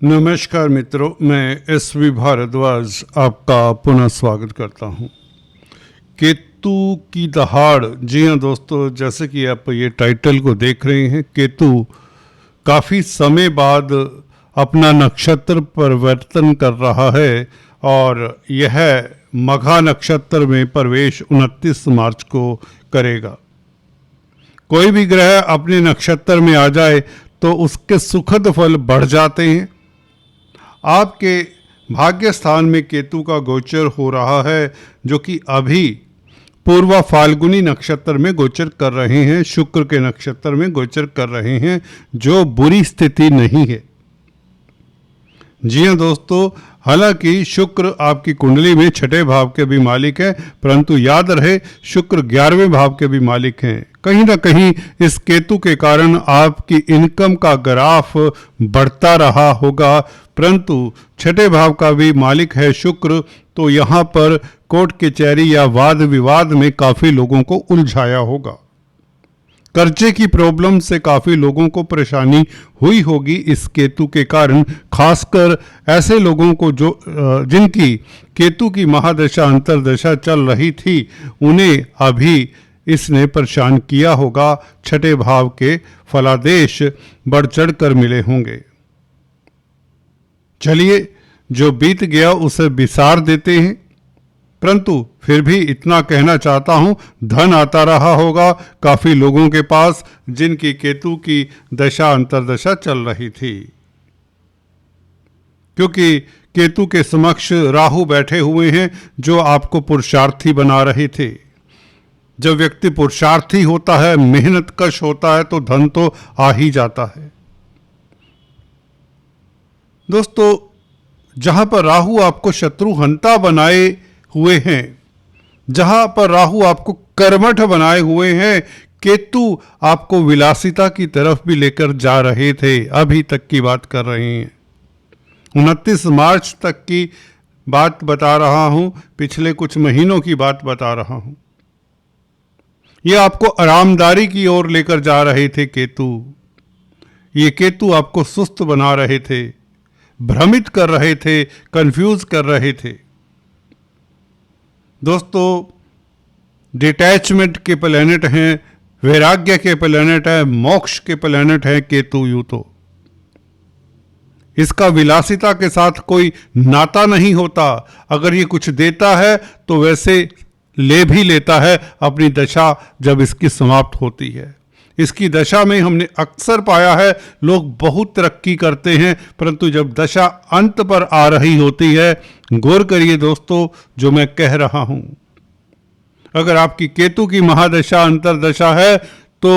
नमस्कार मित्रों, मैं एस.वी. भारद्वाज आपका पुनः स्वागत करता हूं। केतु की दहाड़। जी हाँ दोस्तों, जैसे कि आप ये टाइटल को देख रहे हैं, केतु काफ़ी समय बाद अपना नक्षत्र परिवर्तन कर रहा है और यह मघा नक्षत्र में प्रवेश 29 मार्च को करेगा। कोई भी ग्रह अपने नक्षत्र में आ जाए तो उसके सुखद फल बढ़ जाते हैं। आपके भाग्य स्थान में केतु का गोचर हो रहा है, जो कि अभी पूर्वा फाल्गुनी नक्षत्र में गोचर कर रहे हैं, शुक्र के नक्षत्र में गोचर कर रहे हैं, जो बुरी स्थिति नहीं है। जी हाँ दोस्तों, हालांकि शुक्र आपकी कुंडली में 6ठे भाव के भी मालिक है, परंतु याद रहे शुक्र 11वें भाव के भी मालिक हैं। कहीं ना कहीं इस केतु के कारण आपकी इनकम का ग्राफ बढ़ता रहा होगा, परंतु 6ठे भाव का भी मालिक है शुक्र, तो यहाँ पर कोर्ट कचहरी या वाद विवाद में काफ़ी लोगों को उलझाया होगा। कर्जे की प्रॉब्लम से काफ़ी लोगों को परेशानी हुई होगी इस केतु के कारण, खासकर ऐसे लोगों को जो जिनकी केतु की महादशा अंतर्दशा चल रही थी, उन्हें अभी इसने परेशान किया होगा। 6ठे भाव के फलादेश बढ़ चढ़ कर मिले होंगे। चलिए, जो बीत गया उसे विसार देते हैं, परंतु फिर भी इतना कहना चाहता हूं, धन आता रहा होगा काफी लोगों के पास जिनकी केतु की दशा अंतर्दशा चल रही थी, क्योंकि केतु के समक्ष राहु बैठे हुए हैं जो आपको पुरुषार्थी बना रहे थे। जब व्यक्ति पुरुषार्थी होता है, मेहनत कश होता है, तो धन तो आ ही जाता है। दोस्तों, जहां पर राहु आपको शत्रुहंता बनाए हुए हैं, जहां पर राहु आपको कर्मठ बनाए हुए हैं, केतु आपको विलासिता की तरफ भी लेकर जा रहे थे। अभी तक की बात कर रहे हैं, 29 मार्च तक की बात बता रहा हूं, पिछले कुछ महीनों की बात बता रहा हूं। ये आपको आरामदारी की ओर लेकर जा रहे थे केतु। ये केतु आपको सुस्त बना रहे थे, भ्रमित कर रहे थे, कंफ्यूज कर रहे थे। दोस्तों, डिटैचमेंट के प्लैनेट हैं, वैराग्य के प्लैनेट है, मोक्ष के प्लैनेट है केतु। यूं तो इसका विलासिता के साथ कोई नाता नहीं होता। अगर ये कुछ देता है तो वैसे ले भी लेता है अपनी दशा जब इसकी समाप्त होती है। इसकी दशा में हमने अक्सर पाया है लोग बहुत तरक्की करते हैं, परंतु जब दशा अंत पर आ रही होती है, गौर करिए दोस्तों जो मैं कह रहा हूं। अगर आपकी केतु की महादशा अंतरदशा है तो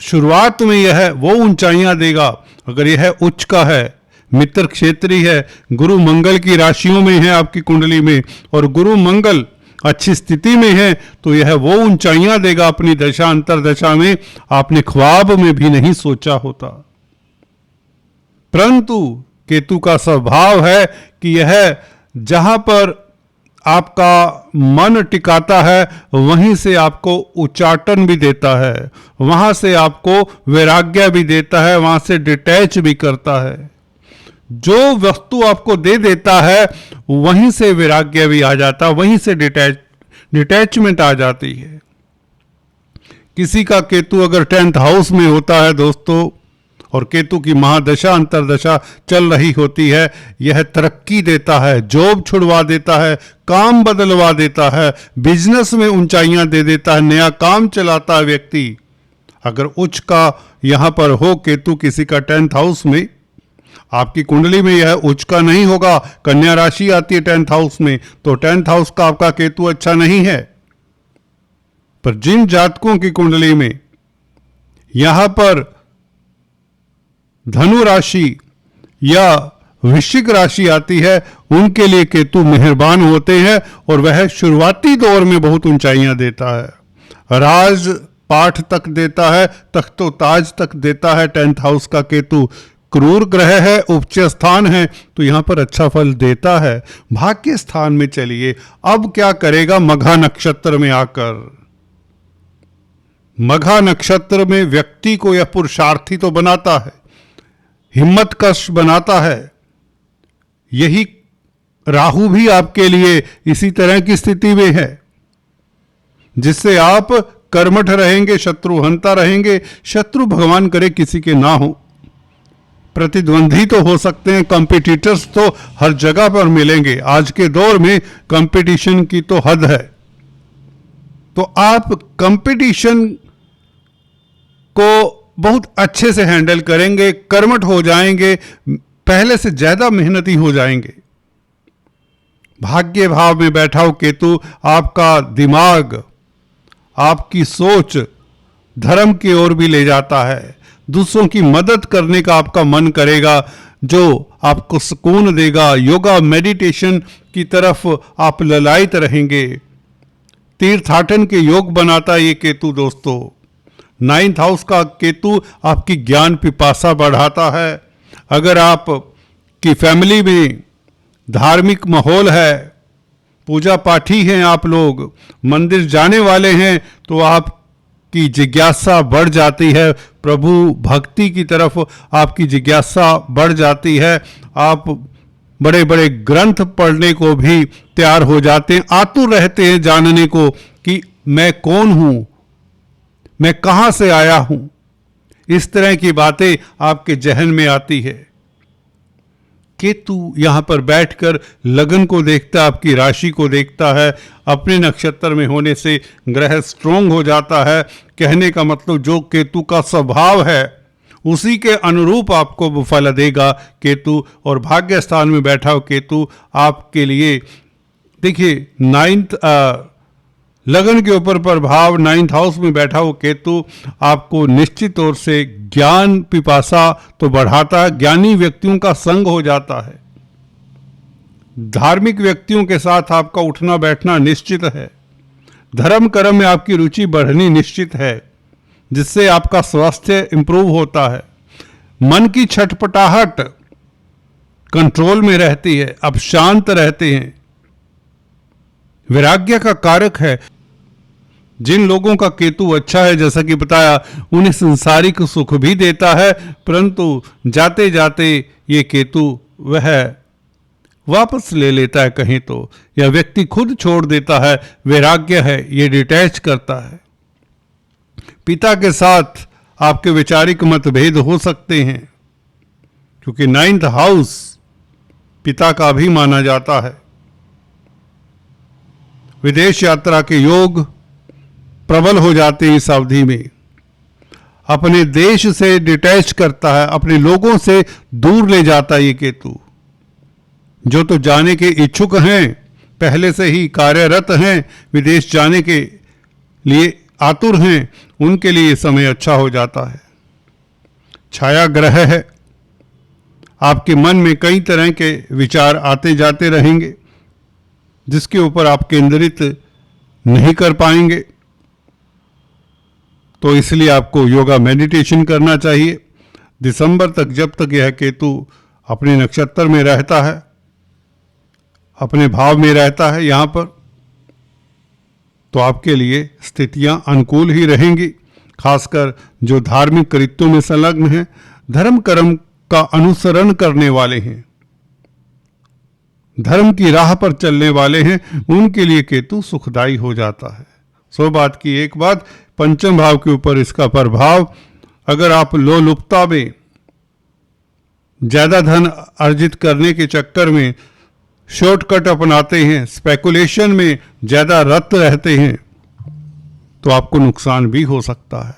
शुरुआत में यह वो ऊंचाइयां देगा। अगर यह उच्च का है, मित्र क्षेत्री है, गुरु मंगल की राशियों में है आपकी कुंडली में, और गुरु मंगल अच्छी स्थिति में है, तो यह वो ऊंचाइयां देगा अपनी दशा अंतरदशा में, आपने ख्वाब में भी नहीं सोचा होता। परंतु केतु का स्वभाव है कि यह जहां पर आपका मन टिकाता है, वहीं से आपको उच्चाटन भी देता है, वहां से आपको वैराग्य भी देता है, वहां से डिटैच भी करता है। जो वस्तु आपको दे देता है वहीं से वैराग्य भी आ जाता है, वहीं से डिटैचमेंट आ जाती है। किसी का केतु अगर 10th हाउस में होता है दोस्तों, और केतु की महादशा अंतरदशा चल रही होती है, यह तरक्की देता है, जॉब छुड़वा देता है, काम बदलवा देता है, बिजनेस में ऊंचाइयां दे देता है, नया काम चलाता है व्यक्ति। अगर उच्च का यहां पर हो केतु किसी का 10th हाउस में, आपकी कुंडली में यह उच्च का नहीं होगा, कन्या राशि आती है 10th हाउस में, तो 10th हाउस का आपका केतु अच्छा नहीं है। पर जिन जातकों की कुंडली में यहां पर धनु राशि या वृश्चिक राशि आती है, उनके लिए केतु मेहरबान होते हैं और वह शुरुआती दौर में बहुत ऊंचाइयां देता है, राज पाठ तक देता है, तख्तो ताज तक देता है। 10th हाउस का केतु क्रूर ग्रह है, उच्च स्थान है, तो यहां पर अच्छा फल देता है। भाग्य स्थान में चलिए, अब क्या करेगा मघा नक्षत्र में आकर। मघा नक्षत्र में व्यक्ति को यह पुरुषार्थी तो बनाता है, हिम्मत कश बनाता है, यही राहु भी आपके लिए इसी तरह की स्थिति में है, जिससे आप कर्मठ रहेंगे, शत्रुहंता रहेंगे। शत्रु भगवान करे किसी के ना हो, प्रतिद्वंदी तो हो सकते हैं, कॉम्पिटिटर्स तो हर जगह पर मिलेंगे। आज के दौर में कंपटीशन की तो हद है। तो आप कंपटीशन को बहुत अच्छे से हैंडल करेंगे, कर्मठ हो जाएंगे, पहले से ज्यादा मेहनती हो जाएंगे। भाग्य भाव में बैठा हो केतु आपका दिमाग, आपकी सोच धर्म की ओर भी ले जाता है। दूसरों की मदद करने का आपका मन करेगा, जो आपको सुकून देगा। योगा मेडिटेशन की तरफ आप ललायित रहेंगे। तीर्थाटन के योग बनाता है ये केतु दोस्तों। 9th हाउस का केतु आपकी ज्ञान पिपासा बढ़ाता है। अगर आप की फैमिली में धार्मिक माहौल है, पूजा पाठी हैं, आप लोग मंदिर जाने वाले हैं, तो आपकी जिज्ञासा बढ़ जाती है। प्रभु भक्ति की तरफ आपकी जिज्ञासा बढ़ जाती है। आप बड़े बड़े ग्रंथ पढ़ने को भी तैयार हो जाते हैं, आतुर रहते हैं जानने को कि मैं कौन हूं, मैं कहां से आया हूं। इस तरह की बातें आपके जहन में आती है। केतु यहां पर बैठकर लगन को देखता है, आपकी राशि को देखता है। अपने नक्षत्र में होने से ग्रह स्ट्रोंग हो जाता है। कहने का मतलब जो केतु का स्वभाव है उसी के अनुरूप आपको वो फल देगा केतु। और भाग्य स्थान में बैठा हो केतु आपके लिए, देखिए 9th लगन के ऊपर प्रभाव, 9th हाउस में बैठा हो केतु आपको निश्चित तौर से ज्ञान पिपासा तो बढ़ाता है। ज्ञानी व्यक्तियों का संग हो जाता है। धार्मिक व्यक्तियों के साथ आपका उठना बैठना निश्चित है। धर्म कर्म में आपकी रुचि बढ़नी निश्चित है, जिससे आपका स्वास्थ्य इंप्रूव होता है। मन की छटपटाहट कंट्रोल में रहती है, आप शांत रहते हैं। वैराग्य का कारक है। जिन लोगों का केतु अच्छा है, जैसा कि बताया, उन्हें संसारिक सुख भी देता है, परंतु जाते जाते ये केतु वह वापस ले लेता है कहीं तो, या व्यक्ति खुद छोड़ देता है। वैराग्य है, ये डिटैच करता है। पिता के साथ आपके वैचारिक मतभेद हो सकते हैं, क्योंकि 9th हाउस पिता का भी माना जाता है। विदेश यात्रा के योग प्रबल हो जाते हैं इस अवधि में। अपने देश से डिटैच करता है, अपने लोगों से दूर ले जाता है ये केतु। जो तो जाने के इच्छुक हैं, पहले से ही कार्यरत हैं, विदेश जाने के लिए आतुर हैं, उनके लिए समय अच्छा हो जाता है। छाया ग्रह है, आपके मन में कई तरह के विचार आते जाते रहेंगे, जिसके ऊपर आप केंद्रित नहीं कर पाएंगे। तो इसलिए आपको योगा मेडिटेशन करना चाहिए। दिसंबर तक, जब तक यह केतु अपने नक्षत्र में रहता है, अपने भाव में रहता है यहाँ पर, तो आपके लिए स्थितियां अनुकूल ही रहेंगी। खासकर जो धार्मिक कृत्यों में संलग्न हैं, धर्म कर्म का अनुसरण करने वाले हैं, धर्म की राह पर चलने वाले हैं, उनके लिए केतु सुखदायी हो जाता है। 100 बात की एक बात, पंचम भाव के ऊपर इसका प्रभाव। अगर आप लोलुपता में ज्यादा धन अर्जित करने के चक्कर में शॉर्टकट अपनाते हैं, स्पेकुलेशन में ज्यादा रत रहते हैं, तो आपको नुकसान भी हो सकता है।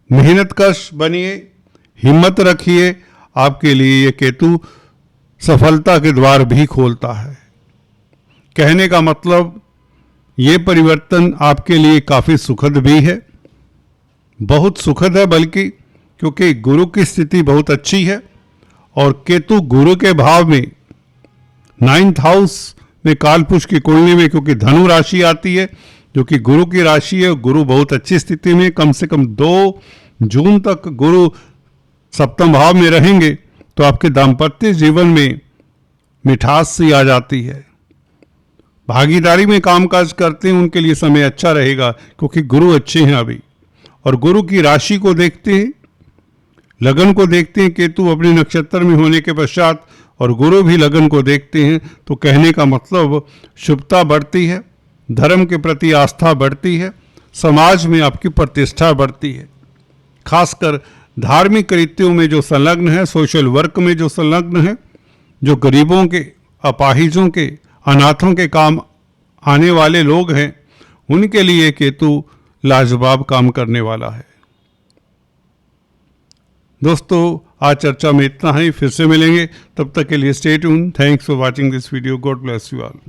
मेहनतकश बनिए, हिम्मत रखिए, आपके लिए ये केतु सफलता के द्वार भी खोलता है। कहने का मतलब ये परिवर्तन आपके लिए काफी सुखद भी है, बहुत सुखद है बल्कि, क्योंकि गुरु की स्थिति बहुत अच्छी है और केतु गुरु के भाव में 9th हाउस में कालपुरुष की कुंडली में, क्योंकि धनु राशि आती है जो कि गुरु की राशि है। गुरु बहुत अच्छी स्थिति में, कम से कम 2 जून तक गुरु सप्तम भाव में रहेंगे, तो आपके दाम्पत्य जीवन में मिठास सी आ जाती है। भागीदारी में कामकाज करते हैं, उनके लिए समय अच्छा रहेगा, क्योंकि गुरु अच्छे हैं अभी। और गुरु की राशि को देखते हैं, लगन को देखते हैं केतु अपने नक्षत्र में होने के पश्चात, और गुरु भी लगन को देखते हैं, तो कहने का मतलब शुभता बढ़ती है, धर्म के प्रति आस्था बढ़ती है, समाज में आपकी प्रतिष्ठा बढ़ती है। खासकर धार्मिक कृत्यों में जो संलग्न है, सोशल वर्क में जो संलग्न है, जो गरीबों के, अपाहिजों के, अनाथों के काम आने वाले लोग हैं, उनके लिए केतु लाजवाब काम करने वाला है। दोस्तों, आज चर्चा में इतना ही, फिर से मिलेंगे, तब तक के लिए stay tune. Thanks for watching this video. God bless you all.